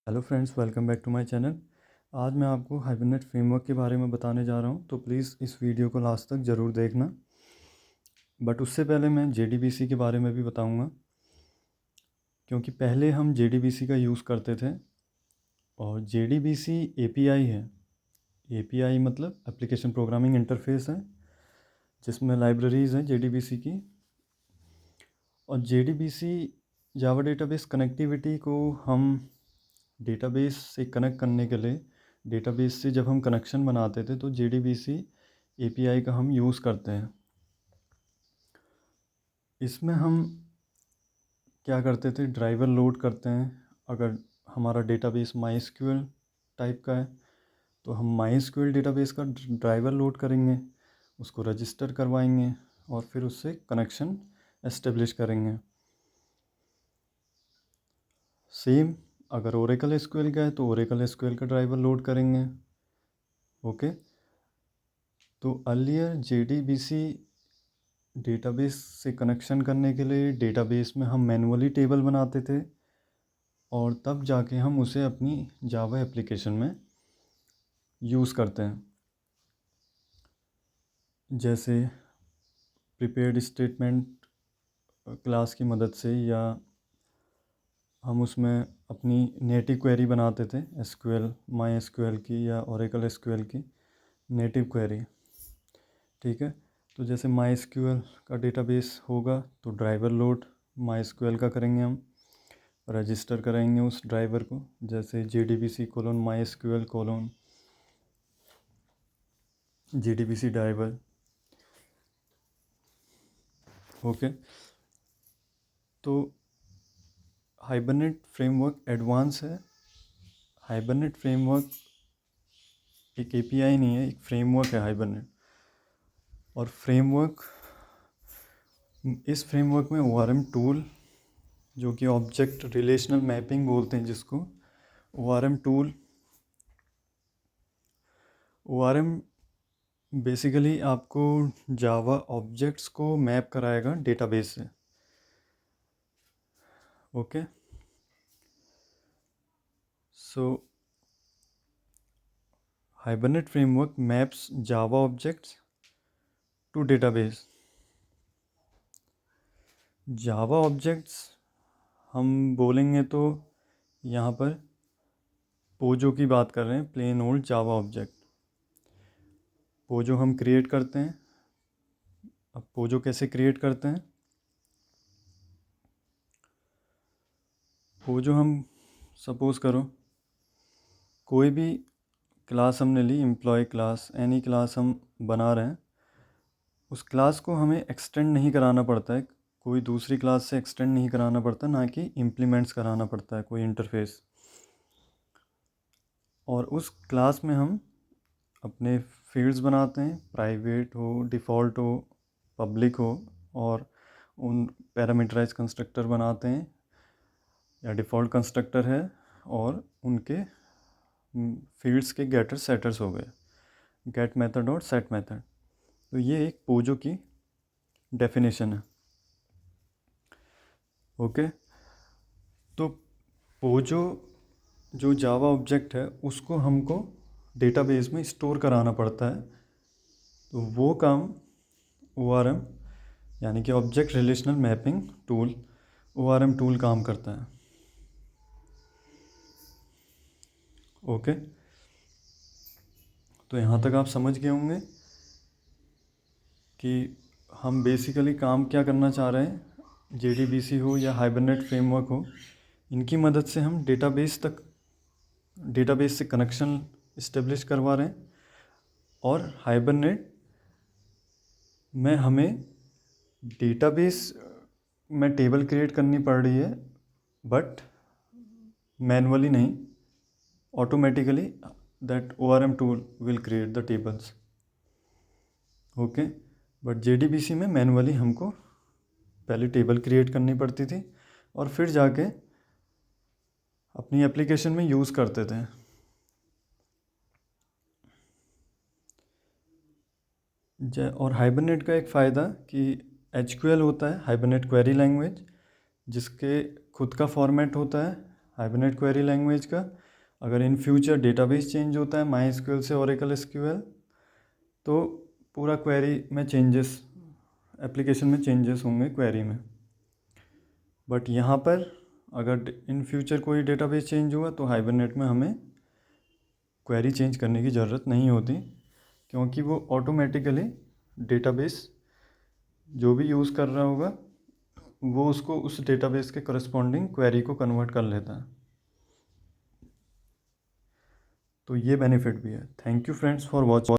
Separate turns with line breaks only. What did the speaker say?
Hello friends, welcome back to my channel. आज मैं आपको हाइबरनेट फ्रेमवर्क के बारे में बताने जा रहा हूं, तो प्लीज़ इस वीडियो को लास्ट तक ज़रूर देखना। बट उससे पहले मैं JDBC के बारे में भी बताऊंगा, क्योंकि पहले हम JDBC का यूज़ करते थे और JDBC API है। API मतलब एप्लीकेशन प्रोग्रामिंग इंटरफेस है, जिसमें लाइब्रेरीज़ हैं JDBC की। और JDBC जावा डेटाबेस कनेक्टिविटी को हम डेटाबेस से कनेक्ट करने के लिए, डेटाबेस से जब हम कनेक्शन बनाते थे तो JDBC API का हम यूज़ करते हैं। इसमें हम क्या करते थे, ड्राइवर लोड करते हैं। अगर हमारा डेटाबेस MySQL टाइप का है तो हम MySQL डेटाबेस का ड्राइवर लोड करेंगे, उसको रजिस्टर करवाएंगे और फिर उससे कनेक्शन एस्टेब्लिश करेंगे। सेम अगर Oracle SQL का है तो Oracle SQL का ड्राइवर लोड करेंगे। ओके, तो अर्लियर JDBC डेटाबेस से कनेक्शन करने के लिए डेटाबेस में हम मैनुअली टेबल बनाते थे और तब जाके हम उसे अपनी जावा एप्लीकेशन में यूज़ करते हैं। जैसे प्रिपेयर्ड स्टेटमेंट क्लास की मदद से, या हम उसमें अपनी नेटिव क्वेरी बनाते थे SQL, MySQL की या Oracle SQL की नेटिव क्वेरी। ठीक है, तो जैसे MySQL का डेटाबेस होगा तो ड्राइवर लोड MySQL का करेंगे, हम रजिस्टर करेंगे उस ड्राइवर को, जैसे JDBC:MySQL: JDBC ड्राइवर। ओके, तो हाइबरनेट फ्रेमवर्क एडवांस है। हाइबरनेट फ्रेमवर्क एक API नहीं है, एक फ्रेमवर्क है हाइबरनेट। और इस फ्रेमवर्क में ORM टूल, जो कि ऑब्जेक्ट रिलेशनल मैपिंग बोलते हैं जिसको, ORM बेसिकली आपको जावा ऑब्जेक्ट्स को मैप कराएगा डेटाबेस से। Okay, so Hibernate framework maps Java objects to database. Java objects हम बोलेंगे तो यहाँ पर पोजो की बात कर रहे हैं, plain old Java object. POJO हम क्रिएट करते हैं। अब पोजो कैसे क्रिएट करते हैं? पोजो हम सपोज़ करो कोई भी क्लास हमने ली, एम्प्लॉय क्लास, एनी क्लास हम बना रहे हैं, उस क्लास को हमें एक्सटेंड नहीं कराना पड़ता है, कोई दूसरी क्लास से एक्सटेंड नहीं कराना पड़ता, ना कि इम्प्लीमेंट्स कराना पड़ता है कोई इंटरफेस। और उस क्लास में हम अपने फील्ड्स बनाते हैं, प्राइवेट हो, डिफ़ॉल्ट हो, पब्लिक हो, और उन पैरामीटराइज कंस्ट्रक्टर बनाते हैं, या डिफ़ॉल्ट कंस्ट्रक्टर है और उनके फील्ड्स के गेटर सेटर्स हो गए, गेट मेथड और सेट मेथड। तो ये एक पोजो की डेफिनेशन है। ओके, तो पोजो जो जावा ऑब्जेक्ट है उसको हमको डेटाबेस में स्टोर कराना पड़ता है, तो वो काम ORM यानी कि object relational mapping tool, ORM tool काम करता है। ओके, तो यहाँ तक आप समझ गए होंगे कि हम बेसिकली काम क्या करना चाह रहे हैं। JDBC हो या हाइबरनेट फ्रेमवर्क हो, इनकी मदद से हम डेटाबेस से कनेक्शन इस्टेब्लिश करवा रहे हैं। और हाइबरनेट में हमें डेटाबेस में टेबल क्रिएट करनी पड़ रही है, बट मैनुअली नहीं, automatically that ORM tool will create the tables. Okay, but JDBC में मैनुअली हमको पहले टेबल क्रिएट करनी पड़ती थी और फिर जाके अपनी एप्लीकेशन में यूज़ करते थे। और हाइबरनेट का एक फ़ायदा कि HQL होता है, हाइबरनेट क्वेरी लैंग्वेज, जिसके खुद का फॉर्मेट होता है हाइबरनेट क्वेरी लैंग्वेज का। अगर इन फ्यूचर डेटाबेस चेंज होता है MySQL से Oracle SQL, तो पूरा क्वेरी में चेंजेस, एप्लीकेशन में चेंजेस होंगे क्वेरी में। बट यहाँ पर अगर इन फ्यूचर कोई डेटाबेस चेंज हुआ तो हाइबरनेट में हमें क्वेरी चेंज करने की ज़रूरत नहीं होती, क्योंकि वो ऑटोमेटिकली डेटाबेस जो भी यूज़ कर रहा होगा वो उसको उस डेटाबेस के करस्पॉन्डिंग क्वेरी को कन्वर्ट कर लेता है। तो ये बेनिफिट भी है। Thank you friends for watching.